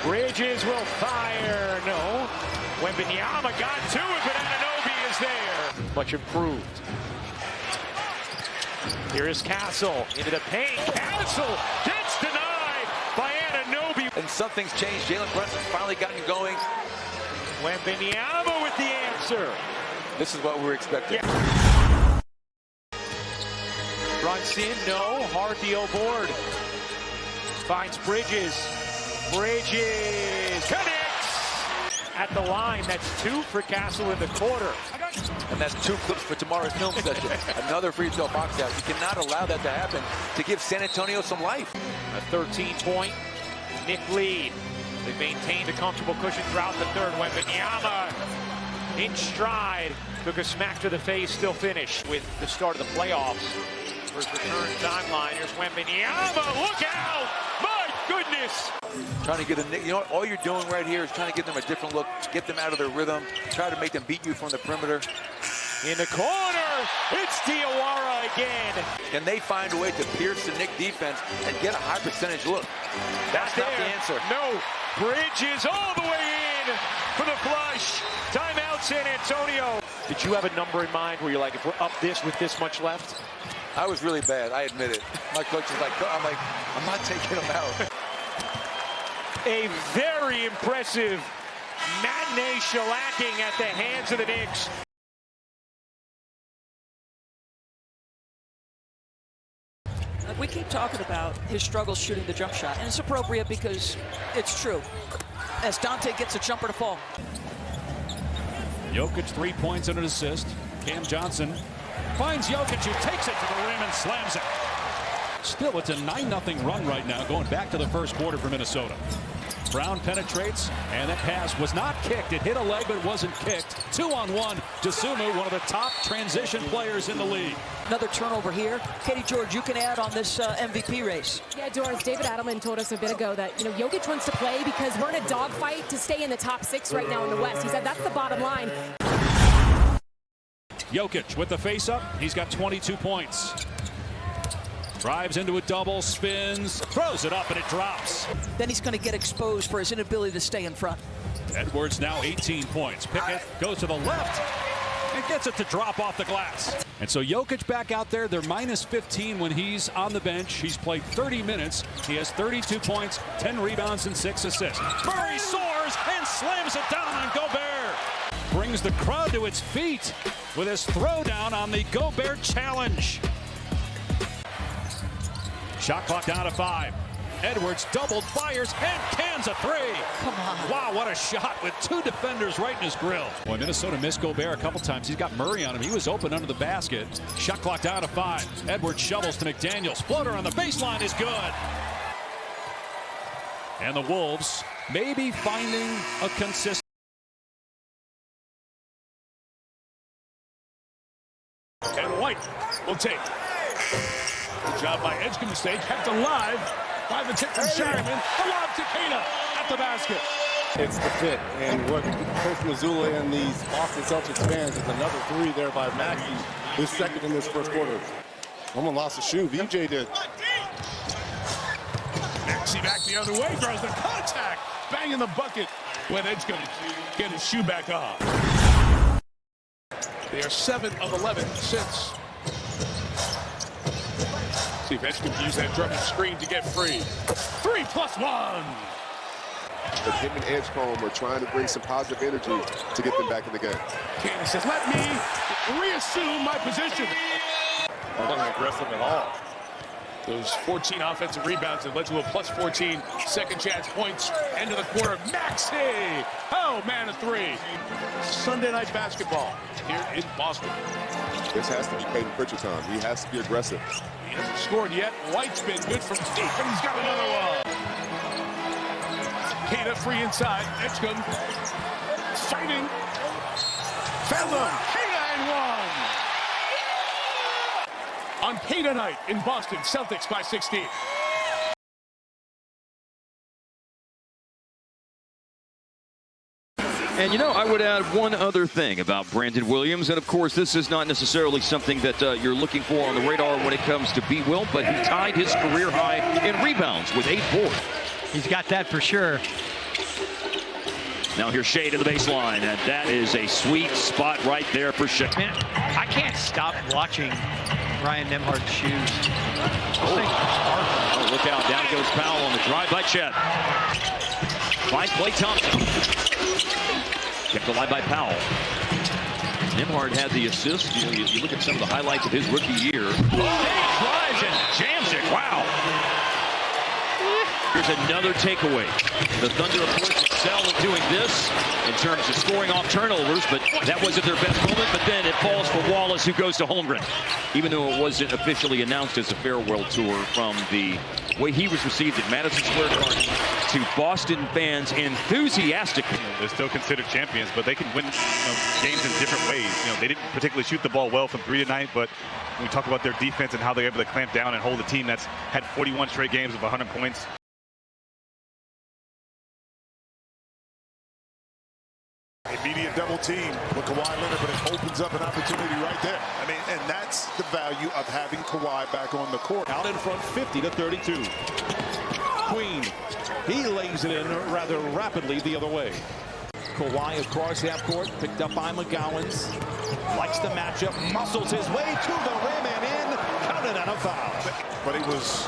Bridges will fire. No. Wembanyama got to it, but Anunoby is there. Much improved. Here is Castle into the paint. Castle gets denied by Anunoby. And something's changed. Jalen Brunson's finally gotten going. Wembanyama with the answer. This is what we were expecting. Yeah. Brunson, no. Hardy board. Finds Bridges. Bridges connects at the line. That's 2 for Castle in the quarter. And that's 2 clips for tomorrow's film session. Another free throw box out. You cannot allow that to happen to give San Antonio some life. A 13-point Knick lead. They maintained a comfortable cushion throughout the third. Wembanyama in stride. Took a smack to the face, still finished with the start of the playoffs. First return timeline. Here's Wembanyama. Look out! My goodness! Trying to get a, you know what, all you're doing right here is trying to give them a different look, get them out of their rhythm, try to make them beat you from the perimeter. In the corner, it's Diawara again. Can they find a way to pierce the Knick defense and get a high percentage look? That's not the answer. No, Bridges all the way in for the flush. Timeout, San Antonio. Did you have a number in mind where you're like, if we're up this with this much left? I was really bad, I admit it. My coach was like, I'm not taking them out. A very impressive matinee shellacking at the hands of the Knicks. We keep talking about his struggles shooting the jump shot, and it's appropriate because it's true. As Dante gets a jumper to fall. Jokic 3 points and an assist. Cam Johnson finds Jokic, who takes it to the rim and slams it. Still, it's a 9-0 run right now, going back to the first quarter for Minnesota. Brown penetrates, and that pass was not kicked. It hit a leg, but it wasn't kicked. 2-on-1. Dosunmu, one of the top transition players in the league. Another turnover here. Katie George, you can add on this MVP race. Yeah, Doris, David Adelman told us a bit ago that, Jokic wants to play because we're in a dogfight to stay in the top 6 right now in the West. He said that's the bottom line. Jokic with the face-up. He's got 22 points. Drives into a double, spins, throws it up, and it drops. Then he's going to get exposed for his inability to stay in front. Edwards now 18 points. Pickett goes to the left and gets it to drop off the glass. And so Jokic back out there. They're minus 15 when he's on the bench. He's played 30 minutes. He has 32 points, 10 rebounds, and 6 assists. Murray soars and slams it down on Gobert. Brings the crowd to its feet with his throwdown on the Gobert challenge. Shot clock down to 5. Edwards doubled, fires, and cans a 3. Come on. Wow, what a shot with 2 defenders right in his grill. Boy, Minnesota missed Gobert a couple times. He's got Murray on him. He was open under the basket. Shot clock down to 5. Edwards shovels to McDaniels. Floater on the baseline is good. And the Wolves maybe finding a consistent. And White will take. Good job by Edgecombe to stay, kept alive by the tip from Sherman. The lob to Kata at the basket. It's the fit, and what Coach Mazzulla and these Boston Celtics fans is another 3 there by Maxey, who's second in this first quarter. Someone lost a shoe. VJ did. Maxey back the other way, draws the contact, bang in the bucket when Edgecombe get his shoe back on. They are 7 of 11 since. See if Edgecombe can use that Drummond screen to get free. 3+1. But him and Edgecombe are trying to bring some positive energy to get them back in the game. Cannon says, let me reassume my position. Not aggressive at all. Those 14 offensive rebounds that led to a +14 second chance points. End of the quarter, Maxey. Oh, man, a 3. Sunday night basketball here in Boston. This has to be Peyton Pritchard time. He has to be aggressive. He hasn't scored yet. White's been good from deep, and he's got another one. Kata free inside. Edgecombe fighting. Found him. Kata and 1. On Kata night in Boston, Celtics by 16. And, I would add one other thing about Brandon Williams. And, of course, this is not necessarily something that you're looking for on the radar when it comes to B. Will, but he tied his career high in rebounds with 8 boards. He's got that for sure. Now here's Shea to the baseline, and that is a sweet spot right there for Shea. Man, I can't stop watching Ryan Nembhard's shoes. Oh, look out. Down goes Powell on the drive by Chet. Finds Klay Thompson. Kept alive by Powell. Nembhard had the assist. You look at some of the highlights of his rookie year. Drives and jams it. Wow. Here's another takeaway. The Thunder, of course, excel in doing this in terms of scoring off turnovers, but that wasn't their best moment. But then it falls for Wallace, who goes to Holmgren, even though it wasn't officially announced as a farewell tour. From the way he was received at Madison Square Garden to Boston fans enthusiastically. They're still considered champions, but they can win games in different ways. They didn't particularly shoot the ball well from 3 tonight, but when we talk about their defense and how they're able to clamp down and hold a team that's had 41 straight games of 100 points. Immediate double team with Kawhi Leonard, but it opens up an opportunity right there. And that's the value of having Kawhi back on the court. Out in front, 50-32. Queen, he lays it in rather rapidly the other way. Kawhi across half court, picked up by McGowans. Likes the matchup, muscles his way to the rim and in. Counted on a foul. But it was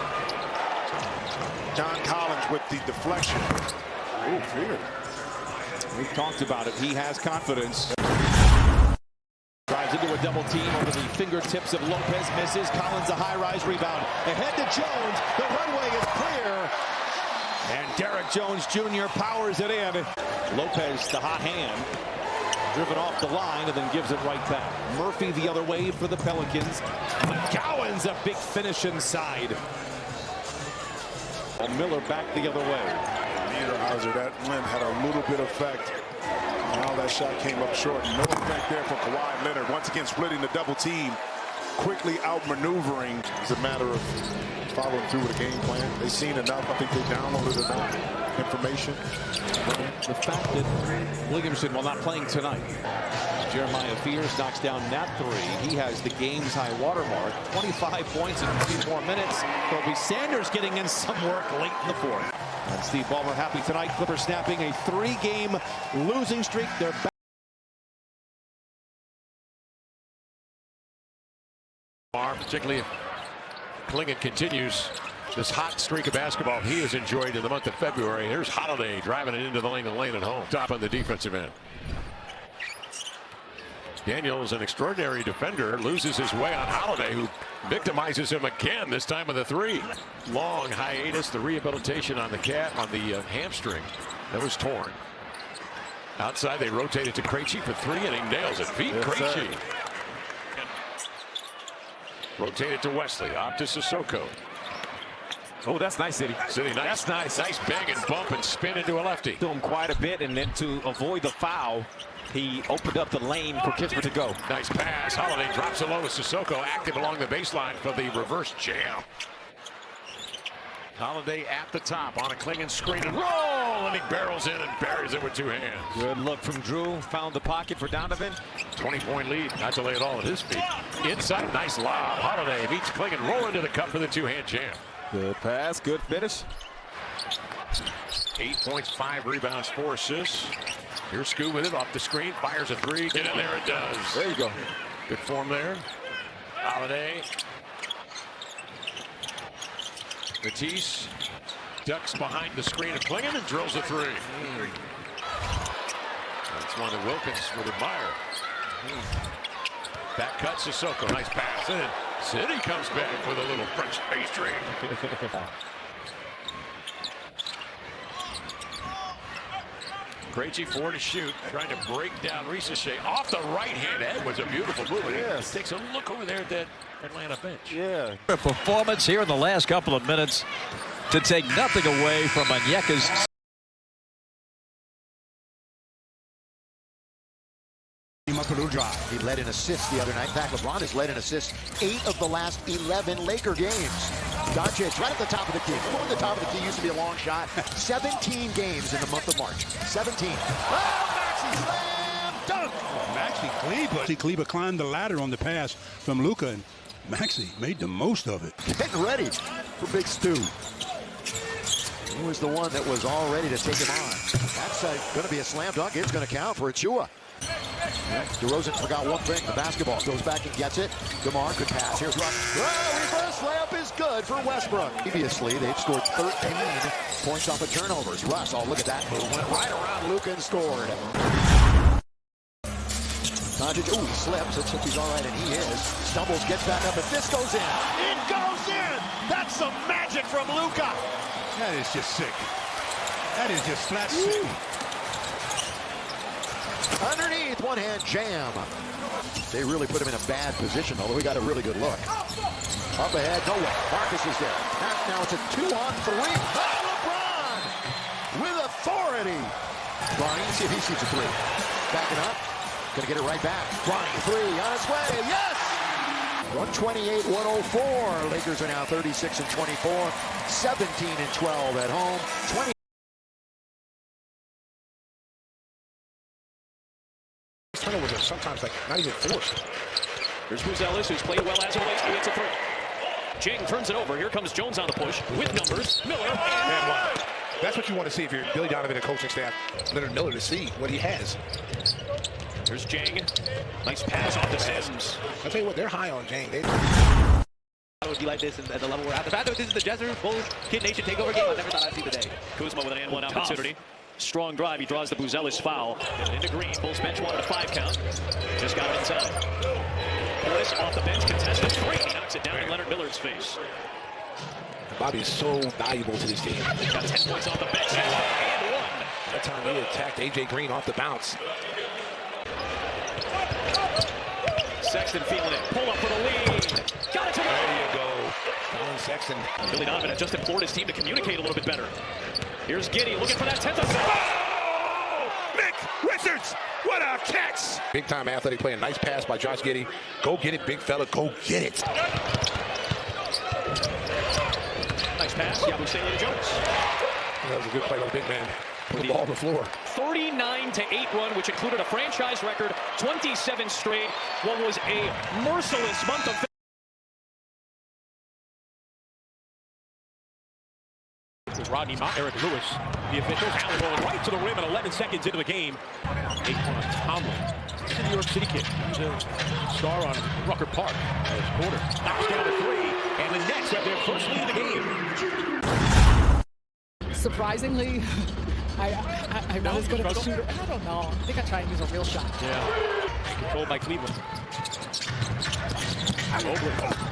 John Collins with the deflection. Oh, fear. We've talked about it. He has confidence. Drives into a double team over the fingertips of Lopez. Misses. Collins a high-rise rebound. Ahead to Jones. The runway is clear. And Derek Jones Jr. powers it in. Lopez, the hot hand. Driven off the line and then gives it right back. Murphy the other way for the Pelicans. McGowan's a big finish inside. Miller back the other way. That win had a little bit of effect. Now that shot came up short. No effect there for Kawhi Leonard. Once again, splitting the double team. Quickly outmaneuvering. It's a matter of following through with a game plan. They've seen enough. I think they downloaded enough information. The fact that Williamson, while not playing tonight, Jeremiah Fears knocks down that three. He has the game's high watermark. 25 points in 54 minutes. There'll be Sanders getting in some work late in the fourth. And Steve Ballmer happy tonight. Clippers snapping a 3-game losing streak. They're back. Particularly if Klingon continues this hot streak of basketball he has enjoyed in the month of February. Here's Holiday driving it into the lane at home. Top on the defensive end. Daniels, an extraordinary defender, loses his way on Holiday, who victimizes him again, this time with a 3. Long hiatus, the rehabilitation on the hamstring that was torn. Outside, they rotate it to Krejci for 3, and he nails it. Beat Krejci. Rotate it to Wesley, off to Sissoko. Oh, that's nice, City. Nice. That's nice. Nice bang and bump and spin into a lefty. To him quite a bit, and then to avoid the foul, he opened up the lane for Kispert to go. Nice pass. Holiday drops it low to Sissoko, active along the baseline for the reverse jam. Holiday at the top on a Klingon screen and roll, and he barrels in and buries it with 2 hands. Good look from Drew. Found the pocket for Donovan. 20-point lead. Not to lay it all at his feet. Inside, nice lob. Holiday beats Klingon, roll into the cup for the 2-hand jam. Good pass. Good finish. 8 points, 5 rebounds, 4 assists. Here's Scoot with it off the screen. Fires a 3. Get in there, it does. There you go. Good form there. Holiday. Matisse ducks behind the screen of Klingon and drills a 3. That's one that Wilkins would admire. Back cut Sissoko. Nice pass. And City comes back with a little French pastry. Krejci 4 to shoot, trying to break down Shea off the right hand. That was a beautiful move. Yes. Takes a look over there at that Atlanta bench. Yeah. A performance here in the last couple of minutes to take nothing away from Onyeka's. He led in assists the other night. In fact, LeBron has led in assists 8 of the last 11 Laker games. Doncic right at the top of the key. Going to the top of the key used to be a long shot. 17 games in the month of March. 17. Oh, Maxey slam dunk. Maxey Kleber climbed the ladder on the pass from Luka, and Maxey made the most of it. Getting ready for Big Stu. He was the one that was all ready to take him on. That's going to be a slam dunk. It's going to count for Achua. DeRozan forgot one thing. The basketball goes back and gets it. DeMar could pass. Here's Russ. Reverse layup is good for Westbrook. Previously, they've scored 13 points off of turnovers. Russ, oh, look at that move. Went right around Luka and scored. Doncic, ooh, he slips. Looks like he's all right, and he is. Stumbles, gets back up, and this goes in. It goes in! That's some magic from Luka. That is just sick. That is just flat sick. Underneath, one-hand jam. They really put him in a bad position, although he got a really good look. Up ahead, no way. Marcus is there. Now it's a 2-on-3. LeBron with authority. Bronny, see if he shoots a three. Backing up. Gonna get it right back. Bronny, three on its way. Yes! 128-104. Lakers are now 36-24. 17-12 at home. 20. Turnovers are sometimes like not even forced. Here's Buzelis, who's played well as of late. He hits a three. Jing turns it over. Here comes Jones on the push with numbers. Miller. Man, wow. That's what you want to see if you're Billy Donovan and coaching staff. Leonard Miller to see what he has. There's Jang. Nice pass off to Sims. I'll tell you what, they're high on Jang. It would be like this at the level we're at. The fact that this is the Jazz Bulls Kid Nation takeover game, I never thought I'd see the day. Kuzma with an and one opportunity. Strong drive. He draws the Buzelis foul. Into Green. Bulls bench wanted a 5 count. Just got it inside. Portis off the bench. Contested three. He knocks it down in Leonard Miller's face. Bobby is so valuable to this team. Got 10 points off the bench. And one. That time he attacked A.J. Green off the bounce. Sexton feeling it. Pull up for the lead. Got it to go. There you go. Colin Sexton. Billy Donovan had just implored his team to communicate a little bit better. Here's Giddey looking for that 10th. Oh! Nick Richards! What a catch! Big time athletic play. A nice pass by Josh Giddey. Go get it, big fella. Go get it. Nice pass. Yabusele to Jones. That was a good play by the big man. Put the ball on the floor. 39-8 run, which included a franchise record, 27 straight. What was a merciless month of. Rodney Mott, Eric Lewis, the officials. Allen rolling right to the rim at 11 seconds into the game. 8-1 on Tomlin. He's a New York City kid. He's a star on Rucker Park. This quarter. Knocks down a three. And the Nets have their first lead of the game. Surprisingly, I'm not as good of a shooter. I don't know. I think I try and use a real shot. Yeah. Controlled by Cleveland.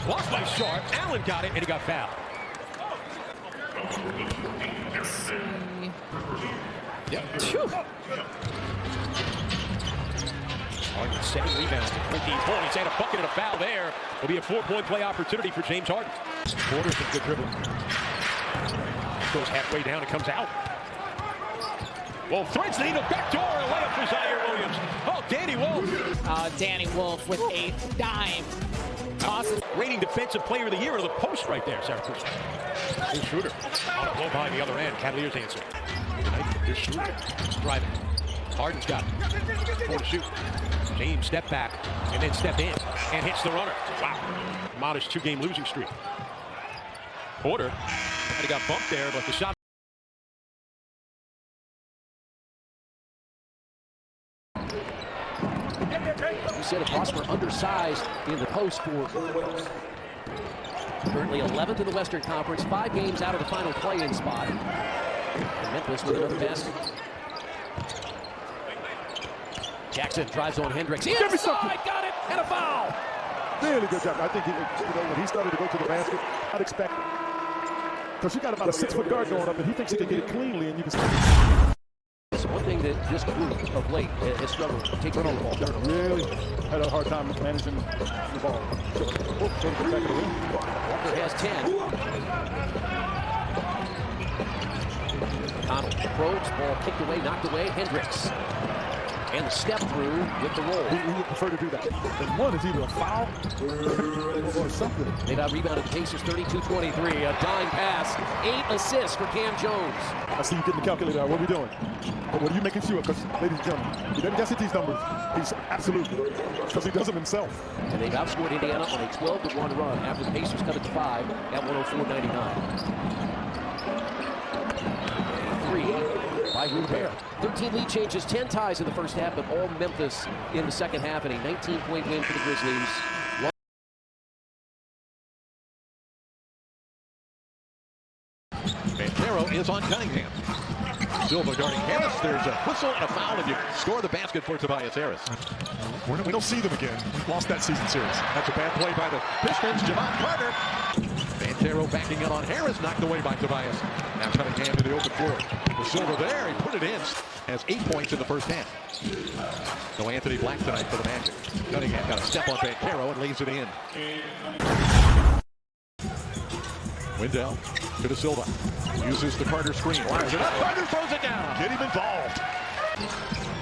Blocked by Sharp. Allen got it, and he got fouled. Let's see. Yep. 7 rebounds and 14 points. And a bucket and a foul there. Will be a 4-point play opportunity for James Harden. Porter's a good dribble. Goes halfway down and comes out. Well, threads the needle, backdoor, a layup for Zaire Williams. Oh, Danny Wolf. Danny Wolf with a dime. Tosses. Reigning defensive player of the year to the post right there, Syracuse. Here's Schroeder. On a blow by the other end. Cavaliers answer. Here's Schroeder. Driving. Harden's got it. 4 to shoot. James step back and then step in and hits the runner. Wow. Modest 2-game losing streak. Porter. And he got bumped there, but the shot. You said Prosper undersized in the post for currently 11th in the Western Conference, 5 games out of the final play-in spot. And Memphis with another basket. Jackson drives on Hendricks. Inside, got it, and a foul. Really good job. I think when he started to go to the basket, I'd expect it. Because you got about a 6-foot guard going up, and he thinks he can get it cleanly, and you can see. It's one thing that this group of late has struggled taking on the ball. Really had a hard time managing the ball. Walker has 10. Connell probes, ball kicked away, knocked away. Hendricks. And the step through with the roll. He would prefer to do that. And one is either a foul or something. They got rebounded Pacers 32-23. A dime pass. 8 assists for Cam Jones. I see you getting the calculator out. What are we doing? But what are you making sure? Because, ladies and gentlemen, he doesn't guess at these numbers. He's absolutely. Because he does them himself. And they've outscored Indiana on a 12-1 run after the Pacers cut it to 5 at 104-99. 5-room pair. 13 lead changes, 10 ties in the first half, but all Memphis in the second half, and a 19-point win for the Grizzlies. Banchero is on Cunningham. Silva guarding Harris. There's a whistle and a foul, and you score the basket for Tobias Harris. We don't see them again. We lost that season series. That's a bad play by the Pistons. Javon Carter. Banchero backing in on Harris, knocked away by Tobias. Now Cunningham to the open floor. The Silva there, he put it in. Has 8 points in the first half. No Anthony Black tonight for the Magic. Cunningham got a step on Banchero and lays it in. Wendell to the Silva. Uses the Carter screen. Wires it up. Carter throws it down. Get him involved.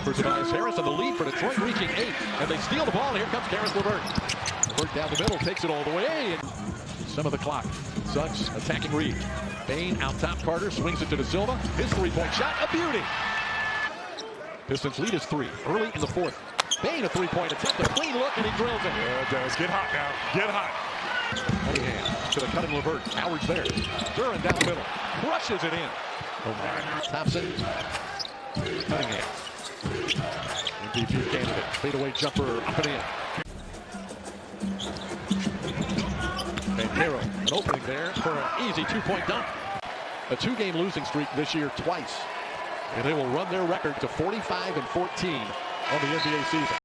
For Tobias Harris, and the lead for Detroit reaching 8. And they steal the ball. Here comes Karis LeVert. LeVert down the middle, takes it all the way. And some of the clock. Suggs attacking Reed. Bain out top Carter, swings it to the Silva. His three-point shot, a beauty. Pistons lead is 3 early in the fourth. Bain a three-point attempt, a clean look, and he drills it. Yeah, it does. Get hot now. Get hot. Cunningham to the cutting LeVert. Howard's there. Duran down the middle. Crushes it in. Thompson. Cunningham. MVP candidate. Fadeaway jumper up and in. Banchero, an opening there for an easy 2-point dunk. A 2-game losing streak this year twice. And they will run their record to 45-14 on the NBA season.